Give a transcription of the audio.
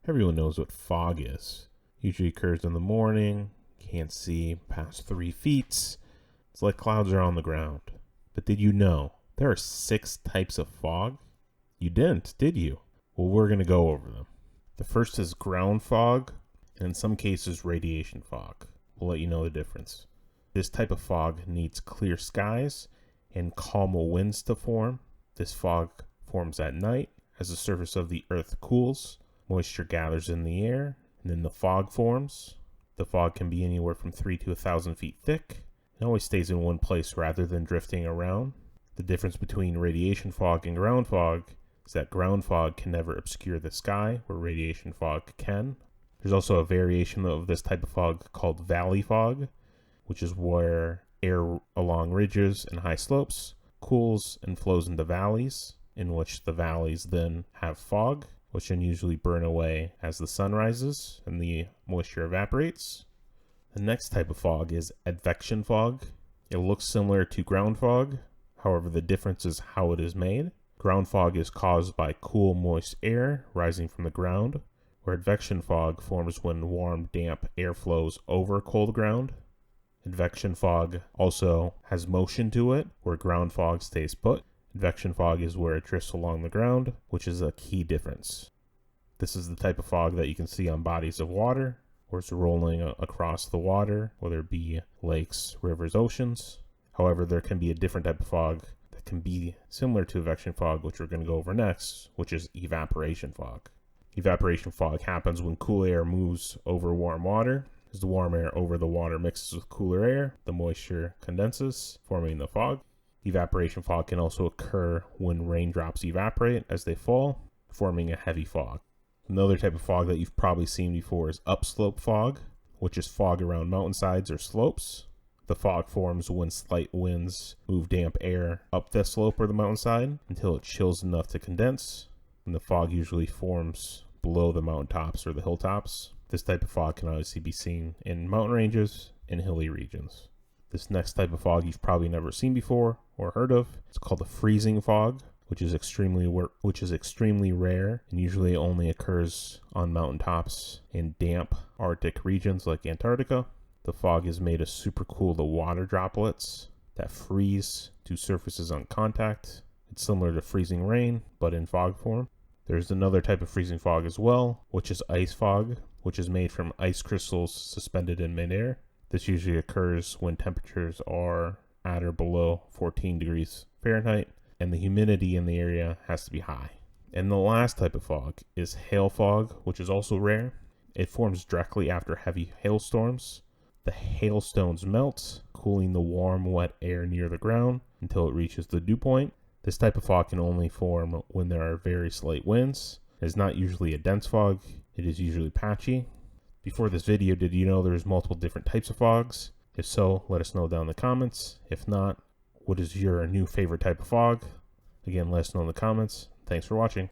Everyone knows what fog is. Usually occurs in the morning, can't see past 3 feet. It's like clouds are on the ground. But did you know there are 6 types of fog? You didn't, did you? Well, we're going to go over them. The first is ground fog, and in some cases radiation fog. We'll let you know the difference. This type of fog needs clear skies and calm winds to form. This fog forms at night as the surface of the earth cools, moisture gathers in the air, and then the fog forms. The fog can be anywhere from 3 to 1,000 feet thick. It always stays in one place rather than drifting around. The difference between radiation fog and ground fog is that ground fog can never obscure the sky, where radiation fog can. There's also a variation of this type of fog called valley fog, which is where air along ridges and high slopes cools and flows into valleys, in which the valleys then have fog, which can usually burn away as the sun rises and the moisture evaporates. The next type of fog is advection fog. It looks similar to ground fog, however the difference is how it is made. Ground fog is caused by cool, moist air rising from the ground, where advection fog forms when warm, damp air flows over cold ground. Advection fog also has motion to it, where ground fog stays put. Advection fog is where it drifts along the ground, which is a key difference. This is the type of fog that you can see on bodies of water, or it's rolling across the water, whether it be lakes, rivers, oceans. However, there can be a different type of fog that can be similar to advection fog, which we're going to go over next, which is evaporation fog. Evaporation fog happens when cool air moves over warm water. As the warm air over the water mixes with cooler air, the moisture condenses, forming the fog. Evaporation fog can also occur when raindrops evaporate as they fall, forming a heavy fog. Another type of fog that you've probably seen before is upslope fog, which is fog around mountainsides or slopes. The fog forms when slight winds move damp air up the slope or the mountainside until it chills enough to condense, and the fog usually forms below the mountaintops or the hilltops. This type of fog can obviously be seen in mountain ranges and hilly regions. This next type of fog you've probably never seen before or heard of. It's called a freezing fog, which is extremely rare and usually only occurs on mountaintops in damp Arctic regions like Antarctica. The fog is made of supercooled water droplets that freeze to surfaces on contact. It's similar to freezing rain, but in fog form. There's another type of freezing fog as well, which is ice fog, which is made from ice crystals suspended in midair. This usually occurs when temperatures are at or below 14 degrees Fahrenheit, and the humidity in the area has to be high. And the last type of fog is hail fog, which is also rare. It forms directly after heavy hailstorms. The hailstones melt, cooling the warm, wet air near the ground until it reaches the dew point. This type of fog can only form when there are very slight winds. It is not usually a dense fog, it is usually patchy. Before this video, did you know there's multiple different types of fogs? If so, let us know down in the comments. If not, what is your new favorite type of fog? Again, let us know in the comments. Thanks for watching.